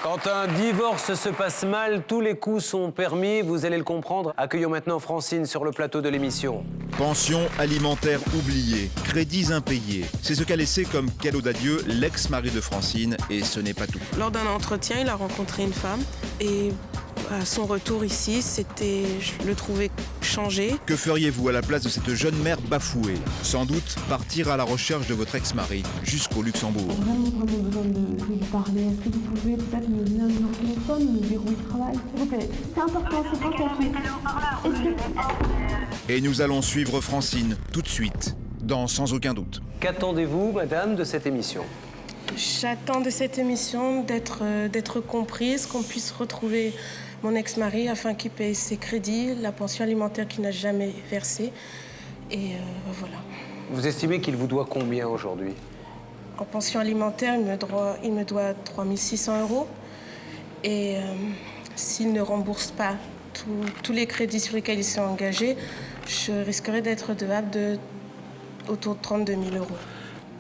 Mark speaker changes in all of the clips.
Speaker 1: Quand un divorce se passe mal, tous les coups sont permis. Vous allez le comprendre. Accueillons maintenant Francine sur le plateau de l'émission.
Speaker 2: Pension alimentaire oubliée, crédits impayés. C'est ce qu'a laissé comme cadeau d'adieu l'ex-mari de Francine, et ce n'est pas tout.
Speaker 3: Lors d'un entretien, il a rencontré une femme et à son retour ici, je le trouvais changé.
Speaker 2: Que feriez-vous à la place de cette jeune mère bafouée? Sans doute partir à la recherche de votre ex-mari jusqu'au Luxembourg.
Speaker 4: J'ai vraiment besoin de lui parler. Est-ce que vous pouvez peut-être me donner un numéro de téléphone, me dire où il travaille, s'il vous plaît? C'est important, c'est pas
Speaker 2: Et nous allons suivre Francine tout de suite, dans Sans aucun doute.
Speaker 1: Qu'attendez-vous, madame, de cette émission?
Speaker 3: J'attends de cette émission d'être comprise, qu'on puisse retrouver mon ex-mari afin qu'il paye ses crédits, la pension alimentaire qu'il n'a jamais versée. Et voilà.
Speaker 1: Vous estimez qu'il vous doit combien aujourd'hui?
Speaker 3: En pension alimentaire, il me doit 3 600 €. Et s'il ne rembourse pas tous les crédits sur lesquels il s'est engagé, je risquerais d'être devable autour de 32 000 €.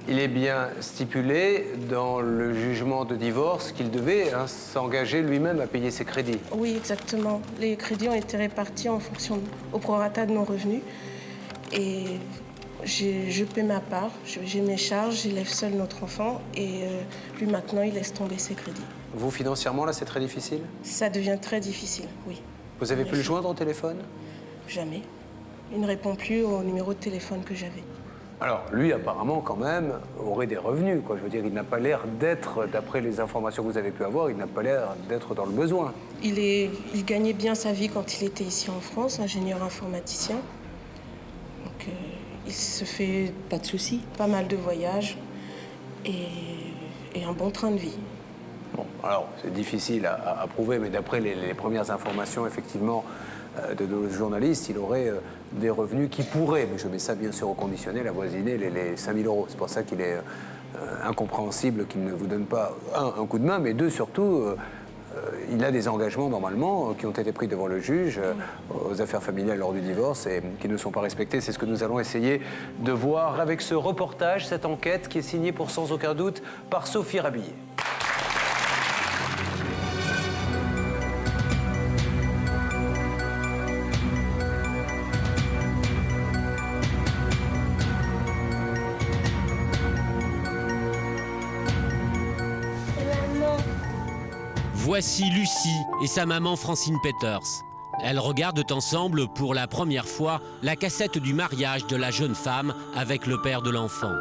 Speaker 1: Il est bien stipulé dans le jugement de divorce qu'il devait s'engager lui-même à payer ses crédits.
Speaker 3: Oui, exactement. Les crédits ont été répartis en fonction au prorata de nos revenus. Et je paie ma part, j'ai mes charges, j'élève seul notre enfant. Et lui, maintenant, il laisse tomber ses crédits.
Speaker 1: Vous, financièrement, là, c'est très difficile?
Speaker 3: Ça devient très difficile, oui.
Speaker 1: Vous avez pu le joindre au téléphone?
Speaker 3: Jamais. Il ne répond plus au numéro de téléphone que j'avais.
Speaker 1: Alors, lui, apparemment, quand même, aurait des revenus, quoi. Je veux dire, il n'a pas l'air d'être, d'après les informations que vous avez pu avoir, il n'a pas l'air d'être dans le besoin.
Speaker 3: Il gagnait bien sa vie quand il était ici en France, ingénieur informaticien. Donc, il se fait...
Speaker 5: Pas de souci.
Speaker 3: Pas mal de voyages et un bon train de vie.
Speaker 1: Bon, alors, c'est difficile à prouver, mais d'après les premières informations, effectivement, de nos journalistes, il aurait des revenus qui pourraient, mais je mets ça bien sûr au conditionnel, avoisiner les 5 000 €. C'est pour ça qu'il est incompréhensible qu'il ne vous donne pas, un coup de main, mais deux, surtout, il a des engagements, normalement, qui ont été pris devant le juge aux affaires familiales lors du divorce et qui ne sont pas respectés. C'est ce que nous allons essayer de voir avec ce reportage, cette enquête qui est signée pour Sans aucun doute par Sophie Rabillet.
Speaker 6: Voici Lucie et sa maman Francine Peters. Elles regardent ensemble pour la première fois la cassette du mariage de la jeune femme avec le père de l'enfant.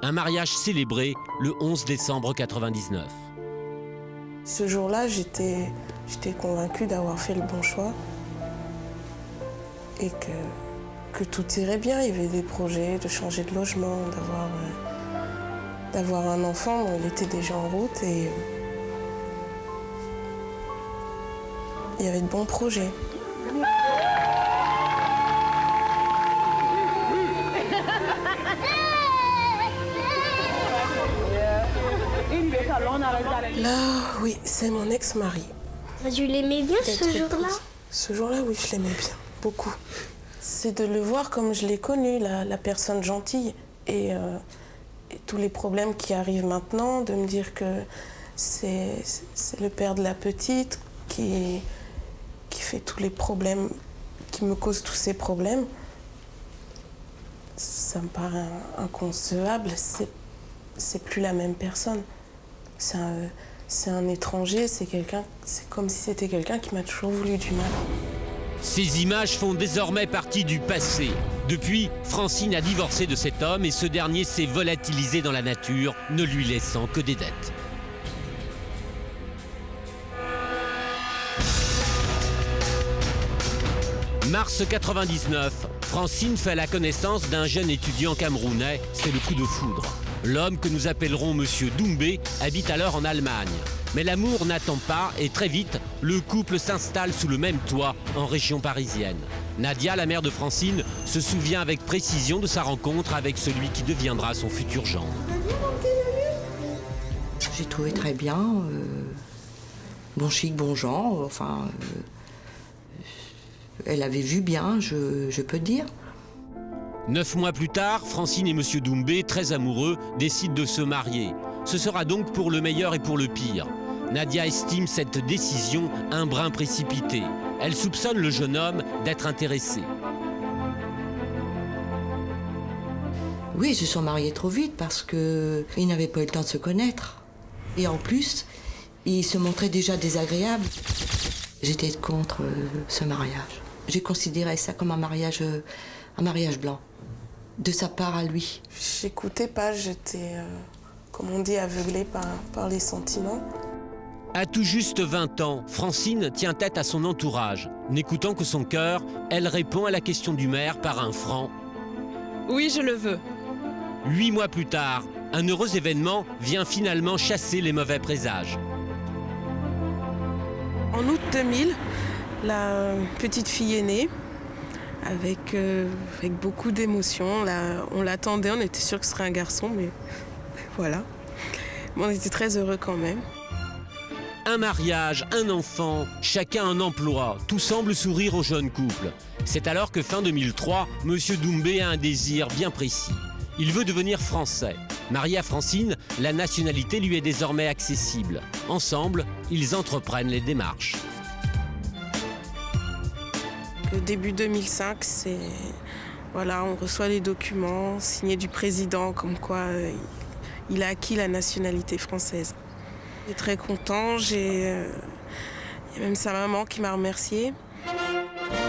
Speaker 6: Un mariage célébré le 11 décembre 1999.
Speaker 3: Ce jour-là, j'étais convaincue d'avoir fait le bon choix et que tout irait bien. Il y avait des projets de changer de logement, d'avoir un enfant. Bon, il était déjà en route et il y avait de bons projets. Là, oui, c'est mon ex-mari.
Speaker 7: Tu l'aimais bien ce jour-là?
Speaker 3: Ce jour-là, oui, je l'aimais bien, beaucoup. C'est de le voir comme je l'ai connu, la personne gentille. Et tous les problèmes qui arrivent maintenant, de me dire que c'est le père de la petite qui fait tous les problèmes, qui me cause tous ces problèmes, ça me paraît inconcevable. C'est plus la même personne. C'est un étranger, c'est comme si c'était quelqu'un qui m'a toujours voulu du mal.
Speaker 6: Ces images font désormais partie du passé. Depuis, Francine a divorcé de cet homme et ce dernier s'est volatilisé dans la nature, ne lui laissant que des dettes. Mars 99, Francine fait la connaissance d'un jeune étudiant camerounais, c'est le coup de foudre. L'homme que nous appellerons Monsieur Doumbé habite alors en Allemagne. Mais l'amour n'attend pas et très vite, le couple s'installe sous le même toit en région parisienne. Nadia, la mère de Francine, se souvient avec précision de sa rencontre avec celui qui deviendra son futur gendre.
Speaker 5: J'ai trouvé très bien, bon chic, bon genre, enfin... elle avait vu bien, je peux dire.
Speaker 6: 9 mois plus tard, Francine et Monsieur Doumbé, très amoureux, décident de se marier. Ce sera donc pour le meilleur et pour le pire. Nadia estime cette décision un brin précipité. Elle soupçonne le jeune homme d'être intéressé.
Speaker 5: Oui, ils se sont mariés trop vite parce qu'ils n'avaient pas eu le temps de se connaître. Et en plus, il se montrait déjà désagréable. J'étais contre ce mariage. J'ai considéré ça comme un mariage blanc, de sa part à lui.
Speaker 3: J'écoutais pas, j'étais, comme on dit, aveuglée par les sentiments.
Speaker 6: À tout juste 20 ans, Francine tient tête à son entourage. N'écoutant que son cœur, elle répond à la question du maire par un franc «
Speaker 8: Oui, je le veux ».
Speaker 6: 8 mois plus tard, un heureux événement vient finalement chasser les mauvais présages.
Speaker 3: En août 2000, la petite fille est née, avec beaucoup d'émotions. On l'attendait, on était sûr que ce serait un garçon, mais voilà. Mais on était très heureux quand même.
Speaker 6: Un mariage, un enfant, chacun un emploi, tout semble sourire au jeune couple. C'est alors que fin 2003, M. Doumbé a un désir bien précis. Il veut devenir français. Marié à Francine, la nationalité lui est désormais accessible. Ensemble, ils entreprennent les démarches.
Speaker 3: Le début 2005, voilà, on reçoit les documents signés du président comme quoi il a acquis la nationalité française. J'étais très content, il y a même sa maman qui m'a remercié.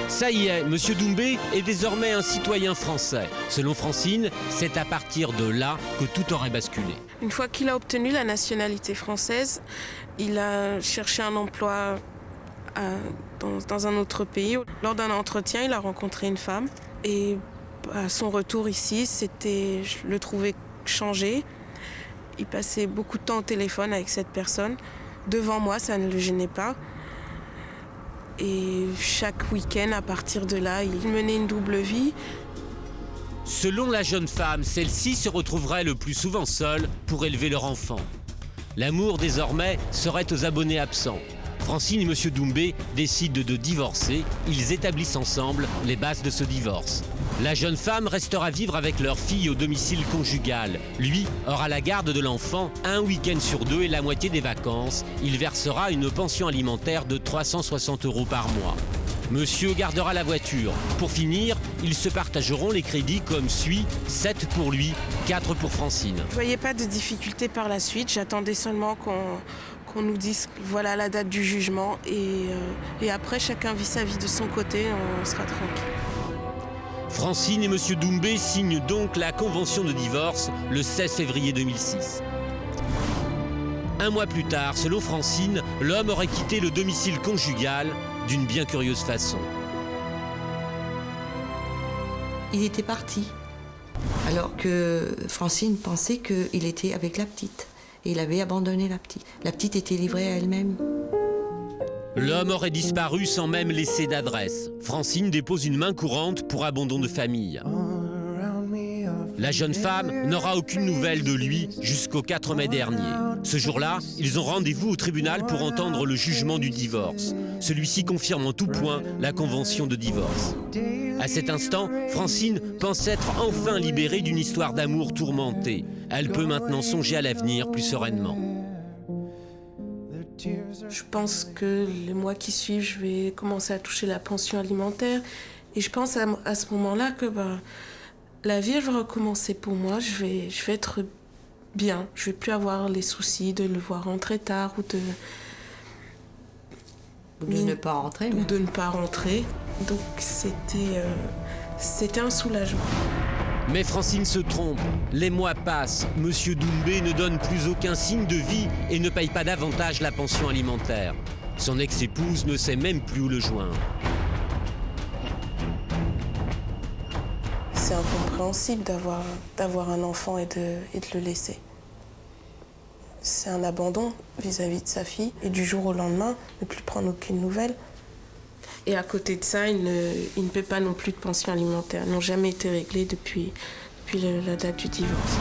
Speaker 6: Ça y est, M. Doumbé est désormais un citoyen français. Selon Francine, c'est à partir de là que tout aurait basculé.
Speaker 3: Une fois qu'il a obtenu la nationalité française, il a cherché un emploi dans un autre pays. Lors d'un entretien, il a rencontré une femme. Et à son retour ici, je le trouvais changé. Il passait beaucoup de temps au téléphone avec cette personne. Devant moi, ça ne le gênait pas. Et chaque week-end, à partir de là, il menait une double vie.
Speaker 6: Selon la jeune femme, celle-ci se retrouverait le plus souvent seule pour élever leur enfant. L'amour, désormais, serait aux abonnés absents. Francine et M. Doumbé décident de divorcer. Ils établissent ensemble les bases de ce divorce. La jeune femme restera vivre avec leur fille au domicile conjugal. Lui aura la garde de l'enfant un week-end sur 2 et la moitié des vacances. Il versera une pension alimentaire de 360 € par mois. Monsieur gardera la voiture. Pour finir, ils se partageront les crédits comme suit: 7 pour lui, 4 pour Francine.
Speaker 3: Je ne voyais pas de difficulté par la suite. J'attendais seulement qu'on nous dise voilà la date du jugement. Et après, chacun vit sa vie de son côté, on sera tranquille.
Speaker 6: Francine et M. Doumbé signent donc la convention de divorce le 16 février 2006. Un mois plus tard, selon Francine, l'homme aurait quitté le domicile conjugal d'une bien curieuse façon.
Speaker 5: Il était parti, alors que Francine pensait qu'il était avec la petite. Et il avait abandonné la petite. La petite était livrée à elle-même.
Speaker 6: L'homme aurait disparu sans même laisser d'adresse. Francine dépose une main courante pour abandon de famille. La jeune femme n'aura aucune nouvelle de lui jusqu'au 4 mai dernier. Ce jour-là, ils ont rendez-vous au tribunal pour entendre le jugement du divorce. Celui-ci confirme en tout point la convention de divorce. À cet instant, Francine pense être enfin libérée d'une histoire d'amour tourmentée. Elle peut maintenant songer à l'avenir plus sereinement.
Speaker 3: Je pense que les mois qui suivent, je vais commencer à toucher la pension alimentaire. Et je pense à ce moment-là que la vie va recommencer pour moi. Je vais être bien. Je ne vais plus avoir les soucis de le voir rentrer tard ou
Speaker 5: de ne pas rentrer.
Speaker 3: Ou de ne pas rentrer. Donc c'était un soulagement.
Speaker 6: Mais Francine se trompe. Les mois passent. Monsieur Doumbé ne donne plus aucun signe de vie et ne paye pas davantage la pension alimentaire. Son ex-épouse ne sait même plus où le joindre.
Speaker 3: C'est incompréhensible d'avoir un enfant et de le laisser. C'est un abandon vis-à-vis de sa fille. Et du jour au lendemain, ne plus prendre aucune nouvelle. Et à côté de ça, il ne paie pas non plus de pension alimentaire. Elles n'ont jamais été réglées depuis la date du divorce.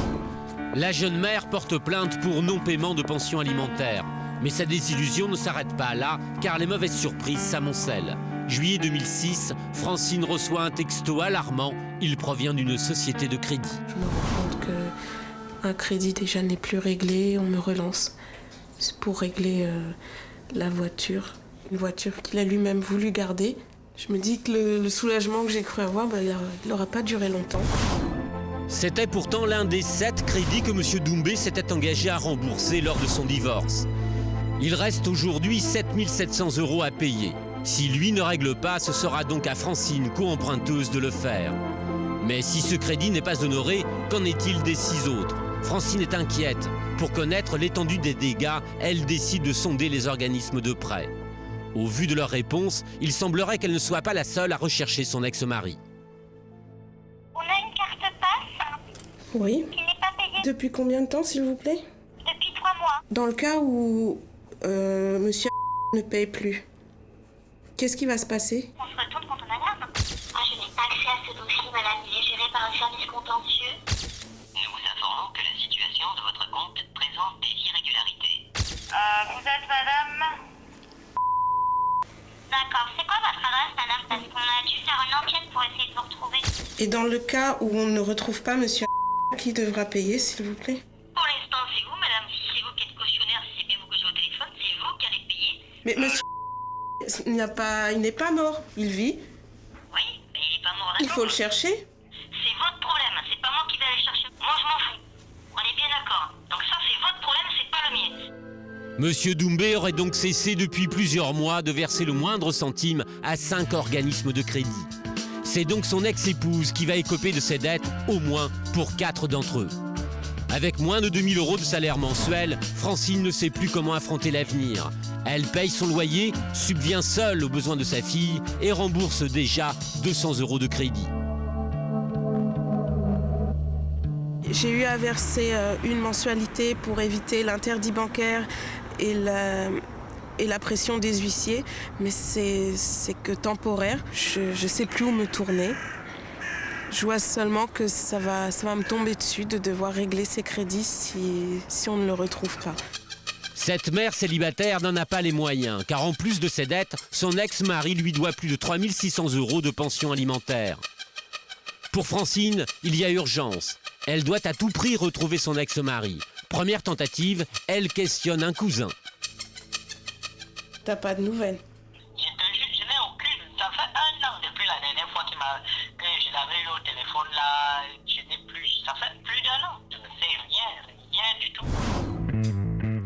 Speaker 6: La jeune mère porte plainte pour non-paiement de pension alimentaire. Mais sa désillusion ne s'arrête pas là, car les mauvaises surprises s'amoncellent. Juillet 2006, Francine reçoit un texto alarmant. Il provient d'une société de crédit.
Speaker 3: Je me rends compte qu'un crédit déjà n'est plus réglé, on me relance. C'est pour régler la voiture. Une voiture qu'il a lui-même voulu garder. Je me dis que le soulagement que j'ai cru avoir, il n'aura pas duré longtemps.
Speaker 6: C'était pourtant l'un des 7 crédits que M. Doumbé s'était engagé à rembourser lors de son divorce. Il reste aujourd'hui 7 700 € à payer. Si lui ne règle pas, ce sera donc à Francine, co-emprunteuse, de le faire. Mais si ce crédit n'est pas honoré, qu'en est-il des 6 autres? Francine est inquiète. Pour connaître l'étendue des dégâts, elle décide de sonder les organismes de prêt. Au vu de leur réponse, il semblerait qu'elle ne soit pas la seule à rechercher son ex-mari.
Speaker 7: On a une carte passe
Speaker 3: Oui.
Speaker 7: qui n'est pas payée
Speaker 3: Depuis combien de temps, s'il vous plaît?
Speaker 7: depuis 3 mois.
Speaker 3: Dans le cas où monsieur ne paye plus, qu'est-ce qui va se passer?
Speaker 7: On se retourne quand on alarme. Ah, je n'ai pas accès à ce dossier, madame. Il est géré par un service contentieux.
Speaker 8: Nous vous informons que la situation de votre compte présente des irrégularités.
Speaker 7: Vous êtes madame? D'accord. C'est quoi votre adresse, madame? Parce qu'on a dû faire une enquête pour essayer de vous retrouver.
Speaker 3: Et dans le cas où on ne retrouve pas monsieur, qui devra payer, s'il vous plaît?
Speaker 8: Pour l'instant, c'est vous, madame. Si c'est vous qui êtes cautionnaire, si c'est bien vous que j'ai au téléphone, c'est vous qui allez payer.
Speaker 3: Mais monsieur, il n'est pas mort, il vit.
Speaker 8: Oui, mais il est pas mort.
Speaker 3: Il faut le chercher.
Speaker 8: C'est votre problème, c'est pas moi qui vais aller chercher. Moi, je m'en fous. On est bien d'accord. Donc ça, c'est votre problème, c'est pas le mien.
Speaker 6: Monsieur Doumbé aurait donc cessé depuis plusieurs mois de verser le moindre centime à 5 organismes de crédit. C'est donc son ex-épouse qui va écoper de ses dettes, au moins pour 4 d'entre eux. Avec moins de 2 000 € de salaire mensuel, Francine ne sait plus comment affronter l'avenir. Elle paye son loyer, subvient seule aux besoins de sa fille et rembourse déjà 200 € de crédit.
Speaker 3: J'ai eu à verser une mensualité pour éviter l'interdit bancaire et la pression des huissiers, mais c'est que temporaire. Je sais plus où me tourner. Je vois seulement que ça va me tomber dessus de devoir régler ces crédits si on ne le retrouve pas.
Speaker 6: Cette mère célibataire n'en a pas les moyens, car en plus de ses dettes, son ex-mari lui doit plus de 3 600 € de pension alimentaire. Pour Francine, il y a urgence. Elle doit à tout prix retrouver son ex-mari. Première tentative, elle questionne un cousin.
Speaker 3: T'as pas de nouvelles?
Speaker 8: Je te jure, je n'ai aucune. Ça fait 1 an depuis la dernière fois que je l'avais eu au téléphone là. Je n'ai plus. Ça fait plus d'1 an. Je ne sais rien du tout.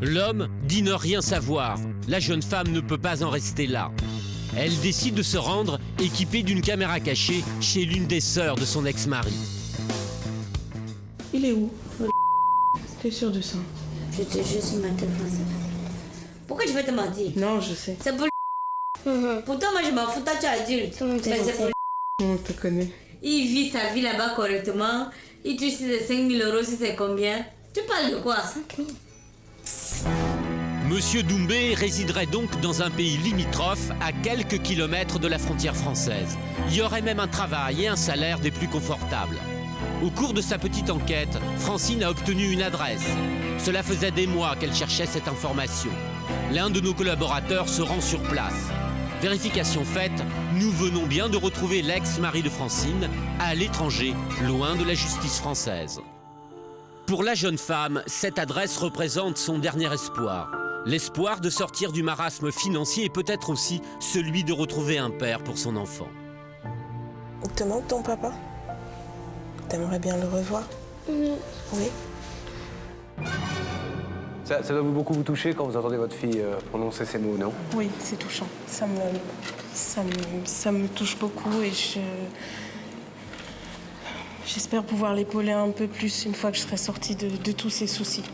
Speaker 6: L'homme dit ne rien savoir. La jeune femme ne peut pas en rester là. Elle décide de se rendre équipée d'une caméra cachée chez l'une des sœurs de son ex-mari.
Speaker 3: Il est où? T'es sûr de ça?
Speaker 9: Je te jure sur ma tête. Pourquoi je vais te mentir?
Speaker 3: Non, je sais.
Speaker 9: C'est pour Pourtant, moi je m'en fous, toi tu es adulte. Mais c'est pour
Speaker 3: On te connaît.
Speaker 9: Il vit sa vie là-bas correctement. Il touche ses 5 000 €, si c'est combien? Tu parles de quoi? 5 000.
Speaker 6: Monsieur Doumbé résiderait donc dans un pays limitrophe à quelques kilomètres de la frontière française. Il y aurait même un travail et un salaire des plus confortables. Au cours de sa petite enquête, Francine a obtenu une adresse. Cela faisait des mois qu'elle cherchait cette information. L'un de nos collaborateurs se rend sur place. Vérification faite, nous venons bien de retrouver l'ex-mari de Francine à l'étranger, loin de la justice française. Pour la jeune femme, cette adresse représente son dernier espoir. L'espoir de sortir du marasme financier et peut-être aussi celui de retrouver un père pour son enfant.
Speaker 3: Il te manque ton papa? T'aimerais bien le revoir?
Speaker 7: Oui.
Speaker 3: Oui.
Speaker 1: Ça doit beaucoup vous toucher quand vous entendez votre fille prononcer ces mots, non?
Speaker 3: Oui, c'est touchant. Ça me touche beaucoup et j'espère pouvoir l'épauler un peu plus une fois que je serai sortie de tous ces soucis.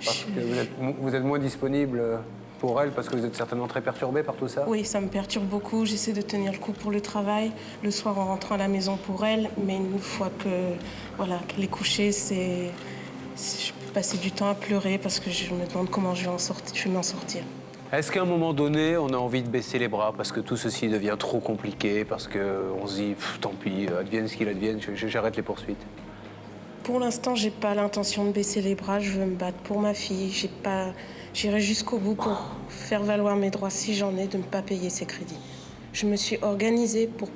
Speaker 1: Parce que vous êtes moins disponible pour elle parce que vous êtes certainement très perturbé par tout ça?
Speaker 3: Oui, ça me perturbe beaucoup. J'essaie de tenir le coup pour le travail, le soir en rentrant à la maison pour elle. Mais une fois qu'elle est couchée, je peux passer du temps à pleurer parce que je me demande comment je vais m'en sortir.
Speaker 1: Est-ce qu'à un moment donné, on a envie de baisser les bras parce que tout ceci devient trop compliqué, parce qu'on se dit, tant pis, advienne ce qu'il advienne, j'arrête les poursuites?
Speaker 3: Pour l'instant, j'ai pas l'intention de baisser les bras. Je veux me battre pour ma fille. J'irai jusqu'au bout pour faire valoir mes droits si j'en ai, de ne pas payer ces crédits. Je me suis organisée pour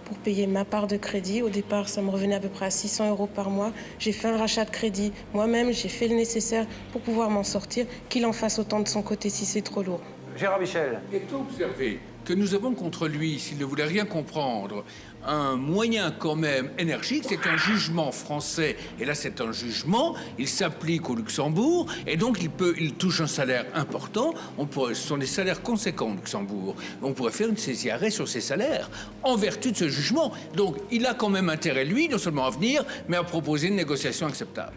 Speaker 3: pour payer ma part de crédit. Au départ, ça me revenait à peu près à 600 € par mois. J'ai fait un rachat de crédit. Moi-même, j'ai fait le nécessaire pour pouvoir m'en sortir, qu'il en fasse autant de son côté si c'est trop lourd.
Speaker 1: Gérard Michel.
Speaker 10: Et observer que nous avons contre lui, s'il ne voulait rien comprendre, un moyen quand même énergique, c'est un jugement français. Et là, c'est un jugement, il s'applique au Luxembourg, et donc il touche un salaire important. Ce sont des salaires conséquents au Luxembourg. On pourrait faire une saisie arrêt sur ces salaires, en vertu de ce jugement. Donc, il a quand même intérêt, lui, non seulement à venir, mais à proposer une négociation acceptable.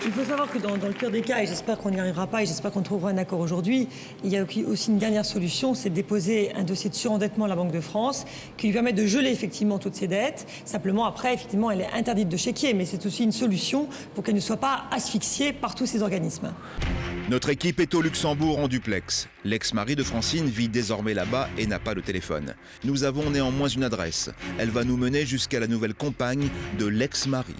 Speaker 11: Il faut savoir que dans le pire des cas, et j'espère qu'on n'y arrivera pas, et j'espère qu'on trouvera un accord aujourd'hui, il y a aussi une dernière solution, c'est de déposer un dossier de surendettement à la Banque de France qui lui permet de geler effectivement toutes ses dettes. Simplement, après, effectivement, elle est interdite de chéquier, mais c'est aussi une solution pour qu'elle ne soit pas asphyxiée par tous ces organismes.
Speaker 2: Notre équipe est au Luxembourg en duplex. L'ex-mari de Francine vit désormais là-bas et n'a pas de téléphone. Nous avons néanmoins une adresse. Elle va nous mener jusqu'à la nouvelle compagne de l'ex-mari.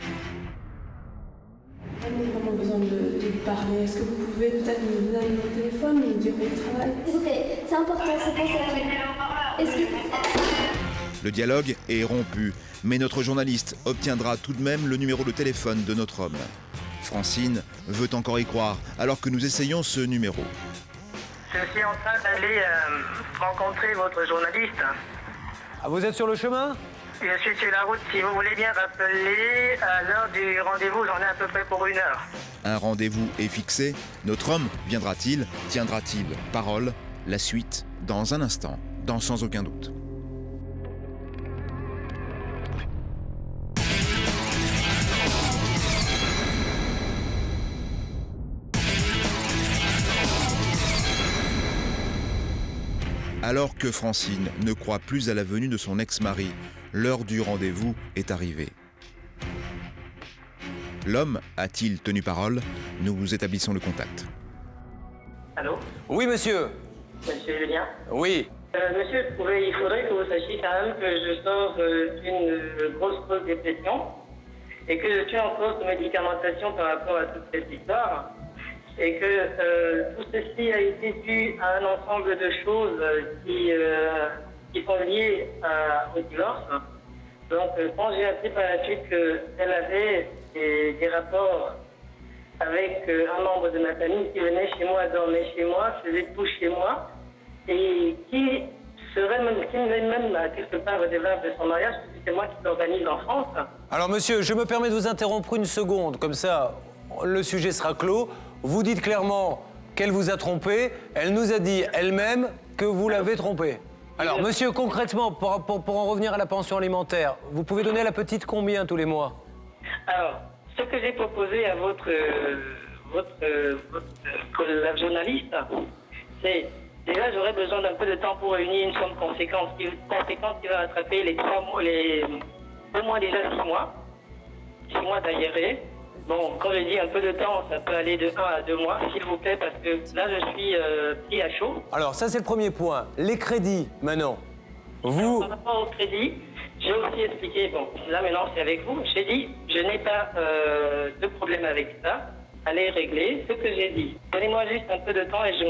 Speaker 4: J'ai vraiment besoin de lui parler. Est-ce que vous pouvez peut-être me donner mon téléphone ou me dire où il travaille?
Speaker 7: S'il vous plaît, c'est important, c'est pour ça. Est-ce que...
Speaker 2: Le dialogue est rompu, mais notre journaliste obtiendra tout de même le numéro de téléphone de notre homme. Francine veut encore y croire, alors que nous essayons ce numéro.
Speaker 8: Je suis en train d'aller rencontrer votre journaliste.
Speaker 1: Ah, vous êtes sur le chemin?
Speaker 8: Je suis sur la route. Si vous voulez bien rappeler à l'heure du rendez-vous, j'en ai à peu près pour 1 heure.
Speaker 2: Un rendez-vous est fixé. Notre homme viendra-t-il? Tiendra-t-il parole? La suite, dans un instant, dans Sans aucun doute. Alors que Francine ne croit plus à la venue de son ex-mari, l'heure du rendez-vous est arrivée. L'homme a-t-il tenu parole? Nous établissons le contact.
Speaker 8: Allô?
Speaker 1: Oui, monsieur.
Speaker 8: Monsieur Julien?
Speaker 1: Oui.
Speaker 8: Monsieur, il faudrait que vous sachiez quand même que je sors d'une grosse dépression et que je suis en cours de médicamentation par rapport à toute cette histoire. Et que tout ceci a été dû à un ensemble de choses qui sont liées au divorce. Donc, quand j'ai appris par la suite qu'elle avait des rapports avec un membre de ma famille qui venait chez moi, dormait chez moi, faisait tout chez moi, et qui serait même quelque part redevable de son mariage, parce que c'est moi qui l'organise en France.
Speaker 1: Alors, monsieur, je me permets de vous interrompre une seconde, comme ça, le sujet sera clos. Vous dites clairement qu'elle vous a trompé. Elle nous a dit elle-même que vous l'avez trompé. Alors, monsieur, concrètement, pour en revenir à la pension alimentaire, vous pouvez donner à la petite combien tous les mois?
Speaker 8: Alors, ce que j'ai proposé à la journaliste, c'est déjà j'aurais besoin d'un peu de temps pour réunir une somme conséquente qui va rattraper les 2 mois déjà 6 mois. 6 mois d'arriéré. Bon, quand je dis un peu de temps, ça peut aller de 1 à 2 mois, s'il vous plaît, parce que là, je suis pris à chaud.
Speaker 1: Alors, ça, c'est le premier point. Les crédits, maintenant. Vous...
Speaker 8: Par rapport au crédit, j'ai aussi expliqué, bon, là, maintenant, c'est avec vous. J'ai dit, je n'ai pas de problème avec ça. Allez régler ce que j'ai dit. Donnez-moi juste un peu de temps et je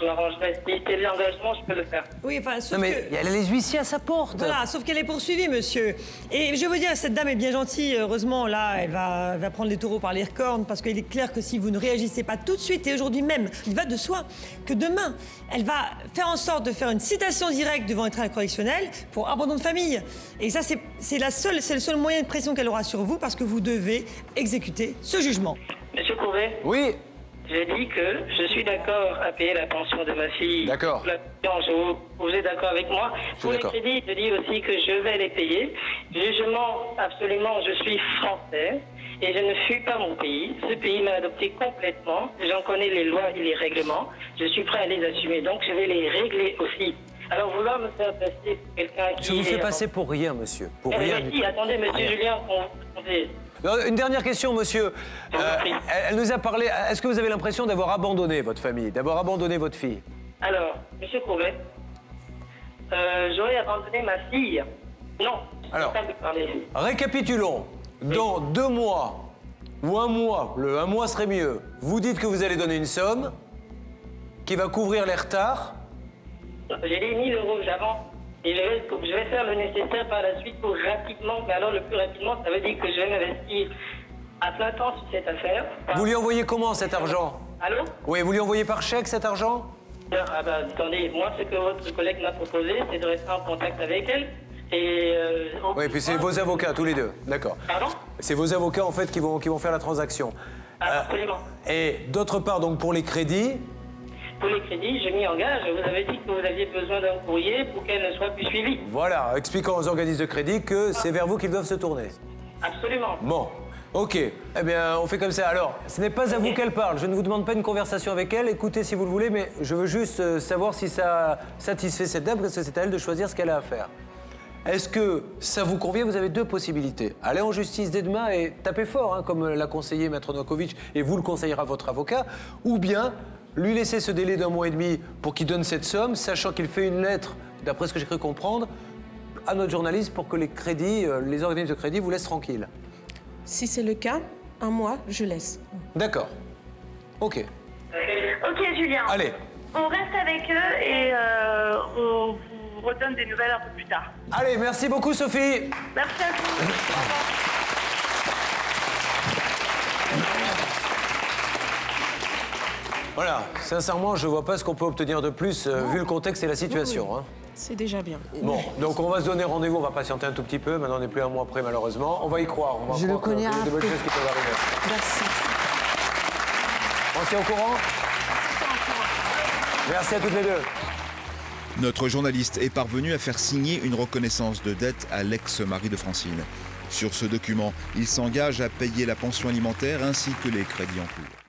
Speaker 8: m'arrangerai. Si c'est l'engagement, je peux le faire.
Speaker 11: Oui, enfin, sauf
Speaker 1: Non, mais
Speaker 11: que...
Speaker 1: il y a les huissiers à sa porte.
Speaker 11: Voilà, sauf qu'elle est poursuivie, monsieur. Et je veux dire, cette dame est bien gentille. Heureusement, là, elle va prendre les taureaux par les cornes, parce qu'il est clair que si vous ne réagissez pas tout de suite et aujourd'hui même, il va de soi que demain, elle va faire en sorte de faire une citation directe devant un tribunal correctionnel pour abandon de famille. Et ça, c'est le seul moyen de pression qu'elle aura sur vous, parce que vous devez exécuter ce jugement.
Speaker 8: Monsieur Couvet?
Speaker 1: Oui.
Speaker 8: J'ai dit que je suis d'accord à payer la pension de ma fille.
Speaker 1: D'accord.
Speaker 8: Vous êtes d'accord avec moi? Pour les crédits, je dis aussi que je vais les payer. Jugement, absolument, je suis français et je ne fuis pas mon pays. Ce pays m'a adopté complètement. J'en connais les lois et les règlements. Je suis prêt à les assumer, donc je vais les régler aussi. Alors vouloir me faire passer pour quelqu'un qui...
Speaker 1: Je vous fais passer pour rien, monsieur. Pour rien.
Speaker 8: Si, attendez, monsieur Julien,
Speaker 1: Une dernière question, monsieur. Elle nous a parlé... Est-ce que vous avez l'impression d'avoir abandonné votre famille, d'avoir abandonné votre fille?
Speaker 8: Alors, monsieur Couvet, j'aurais abandonné ma fille. Non.
Speaker 1: Alors, récapitulons. Dans 2 mois, ou 1 mois, le 1 mois serait mieux, vous dites que vous allez donner une somme qui va couvrir les retards.
Speaker 8: J'ai les 1 000 € j'avance.
Speaker 12: Et je vais faire le nécessaire par la suite pour rapidement, mais alors le plus rapidement, ça veut dire que je vais m'investir à plein temps sur cette affaire.
Speaker 1: Vous lui envoyez comment cet argent?
Speaker 12: Allô?
Speaker 1: Oui, vous lui envoyez par chèque cet argent?
Speaker 12: Ah bah attendez, moi ce que votre collègue m'a proposé, c'est de rester en contact avec elle. Et
Speaker 1: oui, puis c'est vos avocats, tous les deux, d'accord.
Speaker 12: Pardon?
Speaker 1: C'est vos avocats en fait qui vont faire la transaction.
Speaker 12: Absolument.
Speaker 1: Et d'autre part, donc pour les crédits?
Speaker 12: Pour les crédits, je m'y engage. Vous avez dit que vous aviez besoin d'un courrier pour qu'elle ne soit plus suivie.
Speaker 1: Voilà, expliquons aux organismes de crédit que c'est vers vous qu'ils doivent se tourner.
Speaker 12: Absolument.
Speaker 1: Bon, ok. Eh bien, on fait comme ça. Alors, ce n'est pas à vous qu'elle parle. Je ne vous demande pas une conversation avec elle. Écoutez si vous le voulez, mais je veux juste savoir si ça satisfait cette dame, parce que c'est à elle de choisir ce qu'elle a à faire. Est-ce que ça vous convient? Vous avez deux possibilités. Allez en justice dès demain et tapez fort, hein, comme l'a conseillé Maître Novakovic, et vous le conseillera votre avocat. Ou bien lui laisser ce délai d'1 mois et demi pour qu'il donne cette somme, sachant qu'il fait une lettre, d'après ce que j'ai cru comprendre, à notre journaliste pour que les crédits, les organismes de crédit vous laissent tranquille.
Speaker 3: Si c'est le cas, 1 mois, je laisse.
Speaker 1: D'accord. Ok.
Speaker 7: Ok, Julien.
Speaker 1: Allez.
Speaker 7: On reste avec eux et on vous redonne des nouvelles un peu plus tard.
Speaker 1: Allez, merci beaucoup, Sophie.
Speaker 7: Merci à vous. Au revoir.
Speaker 1: Voilà, sincèrement, je vois pas ce qu'on peut obtenir de plus, vu le contexte et la situation. Hein.
Speaker 3: C'est déjà bien.
Speaker 1: Bon, donc on va se donner rendez-vous, on va patienter un tout petit peu. Maintenant, on n'est plus 1 mois près, malheureusement. On va y croire. On va
Speaker 5: Je le
Speaker 1: croire qu'il y
Speaker 5: connais
Speaker 1: a de
Speaker 5: un
Speaker 1: bonnes
Speaker 5: peu.
Speaker 1: choses qui peuvent arriver.
Speaker 3: Merci.
Speaker 1: On se tient au courant? Merci à toutes les deux.
Speaker 2: Notre journaliste est parvenu à faire signer une reconnaissance de dette à l'ex-mari de Francine. Sur ce document, il s'engage à payer la pension alimentaire ainsi que les crédits en cours.